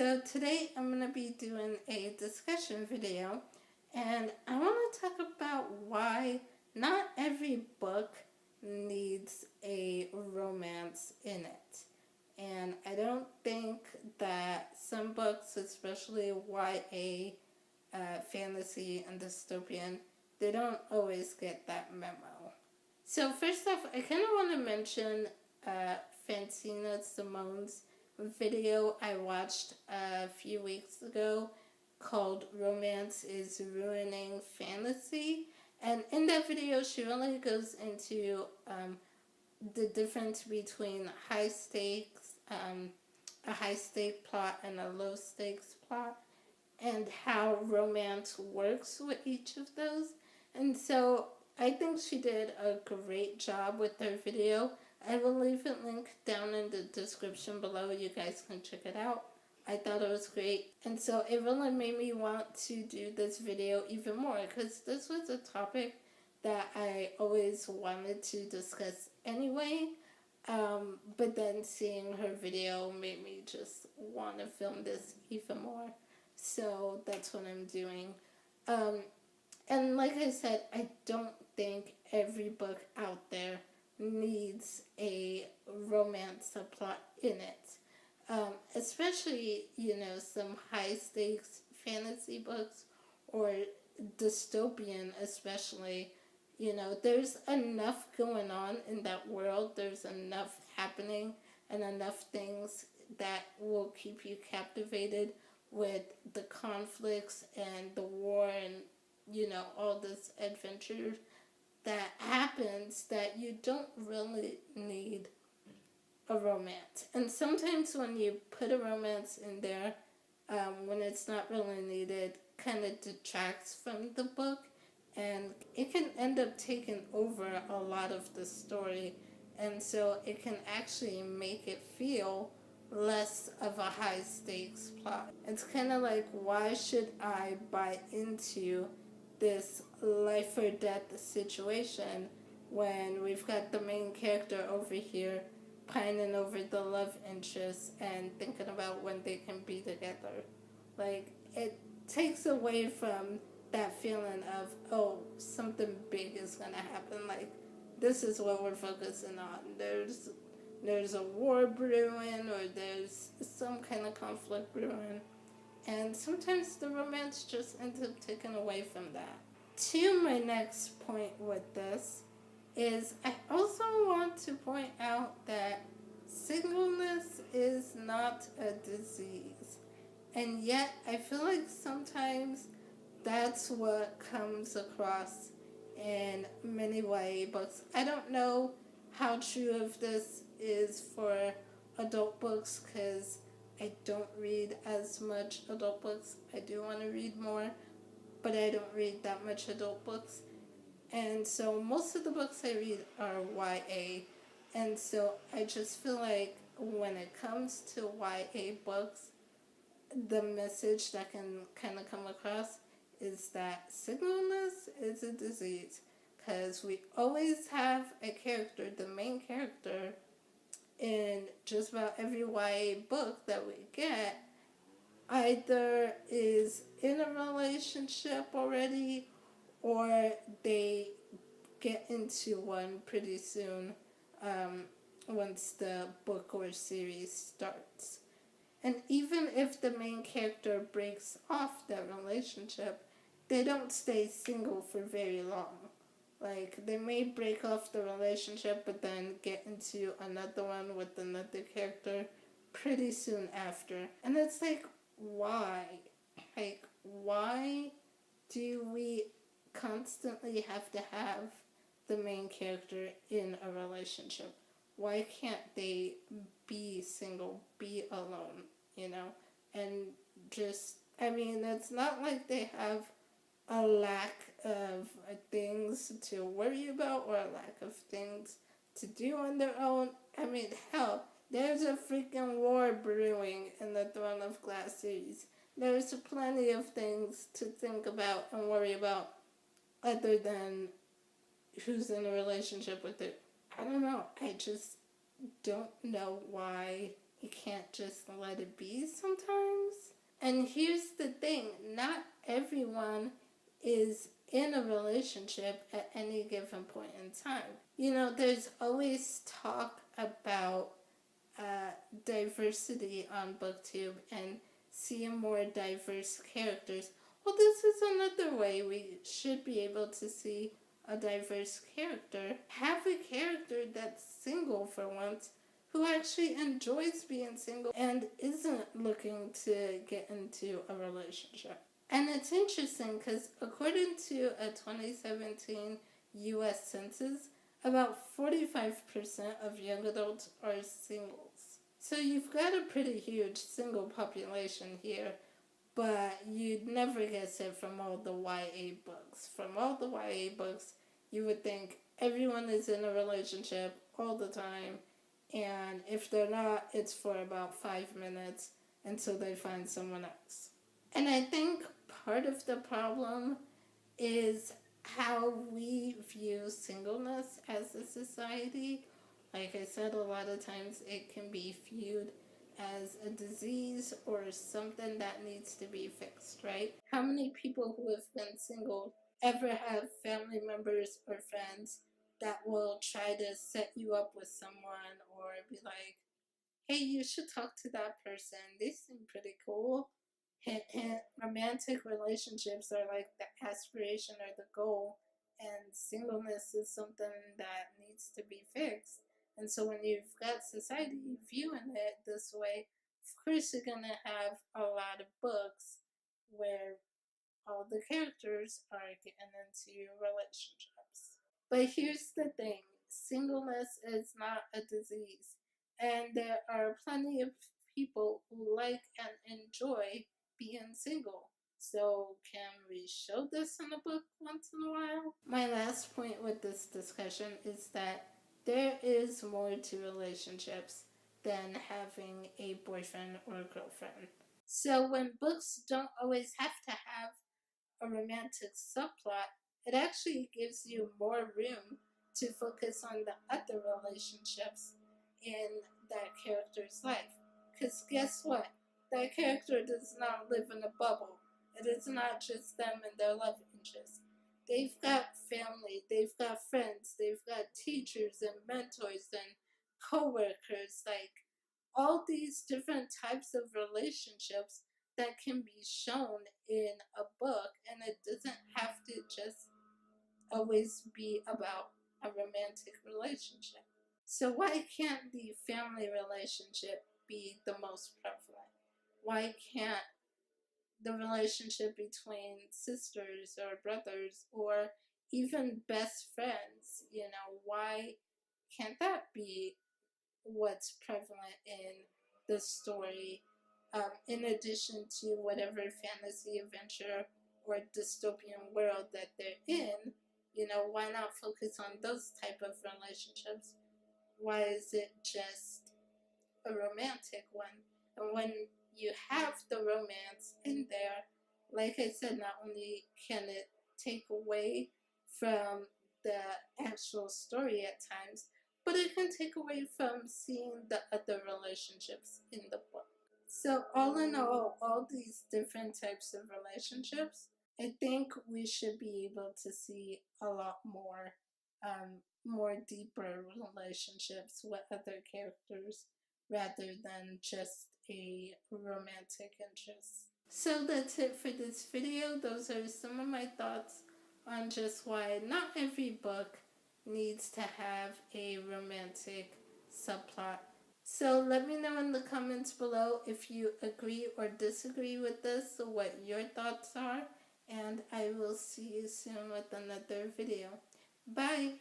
So today I'm going to be doing a discussion video, and I want to talk about why not every book needs a romance in it. And I don't think that some books, especially YA, fantasy and dystopian, they don't always get that memo. So first off, I kind of want to mention Francina Simon's video I watched a few weeks ago called Romance is Ruining Fantasy. And in that video, she really goes into the difference between high stakes, a high stake plot and a low stakes plot, and how romance works with each of those. And so I think she did a great job with her video. I will leave it linked down in the description below. You guys can check it out. I thought it was great. And so it really made me want to do this video even more, because this was a topic that I always wanted to discuss anyway. But then seeing her video made me just want to film this even more. So that's what I'm doing. And like I said, I don't think every book out there needs a romance subplot in it. Especially, some high stakes fantasy books or dystopian especially. There's enough going on in that world. There's enough happening and enough things that will keep you captivated with the conflicts and the war and, all this adventure that happens that you don't really need a romance. And sometimes when you put a romance in there, when it's not really needed, kind of detracts from the book, and it can end up taking over a lot of the story, and so it can actually make it feel less of a high stakes plot. It's kind of like, why should I buy into this life or death situation when we've got the main character over here pining over the love interest and thinking about when they can be together? Like, it takes away from that feeling of, oh, something big is gonna happen. Like, this is what we're focusing on. There's a war brewing, or there's some kind of conflict brewing. And sometimes the romance just ends up taken away from that. To my next point with this is, I also want to point out that singleness is not a disease. And yet, I feel like sometimes that's what comes across in many YA books. I don't know how true of this is for adult books, because I don't read as much adult books. I do want to read more, but I don't read that much adult books. And so most of the books I read are YA. And so I just feel like when it comes to YA books, the message that can kind of come across is that singleness is a disease. Because we always have a character, the main character, in just about every YA book that we get, either is in a relationship already, or they get into one pretty soon, once the book or series starts. And even if the main character breaks off that relationship, they don't stay single for very long. Like, they may break off the relationship, but then get into another one with another character pretty soon after. And it's like, why? Like, why do we constantly have to have the main character in a relationship? Why can't they be single, be alone, And just, it's not like they have a lack of things to worry about or a lack of things to do on their own. Hell, there's a freaking war brewing in the Throne of Glass series. There's plenty of things to think about and worry about other than who's in a relationship with it. I don't know. I just don't know why you can't just let it be sometimes. And here's the thing, not everyone is in a relationship at any given point in time. You know, there's always talk about diversity on Booktube and seeing more diverse characters. Well, this is another way we should be able to see a diverse character. Have a character that's single for once, who actually enjoys being single and isn't looking to get into a relationship. And it's interesting because according to a 2017 US Census, about 45% of young adults are singles. So you've got a pretty huge single population here, but you'd never guess it from all the YA books. From all the YA books, you would think everyone is in a relationship all the time, and if they're not, it's for about 5 minutes until they find someone else. And I think part of the problem is how we view singleness as a society. Like I said, a lot of times it can be viewed as a disease or something that needs to be fixed, right? How many people who have been single ever have family members or friends that will try to set you up with someone or be like, hey, you should talk to that person. They seem pretty cool. Hint, hint, romantic relationships are like the aspiration or the goal, and singleness is something that needs to be fixed. And so when you've got society viewing it this way, of course you're going to have a lot of books where all the characters are getting into relationships. But here's the thing, singleness is not a disease. And there are plenty of people who like and enjoy being single. So, can we show this in a book once in a while? My last point with this discussion is that there is more to relationships than having a boyfriend or girlfriend. So, when books don't always have to have a romantic subplot, it actually gives you more room to focus on the other relationships in that character's life. Because guess what? That character does not live in a bubble. It is not just them and their love interests. They've got family, they've got friends, they've got teachers and mentors and co-workers, like all these different types of relationships that can be shown in a book, and it doesn't have to just always be about a romantic relationship. So why can't the family relationship be the most prevalent? Why can't the relationship between sisters or brothers or even best friends, why can't that be what's prevalent in the story, in addition to whatever fantasy adventure or dystopian world that they're in? Why not focus on those type of relationships? Why is it just a romantic one? And when you have the romance in there, like I said, not only can it take away from the actual story at times, but it can take away from seeing the other relationships in the book. So all in all these different types of relationships, I think we should be able to see a lot more deeper relationships with other characters rather than just a romantic interest. So that's it for this video. Those are some of my thoughts on just why not every book needs to have a romantic subplot. So let me know in the comments below if you agree or disagree with this, or what your thoughts are, and I will see you soon with another video. Bye!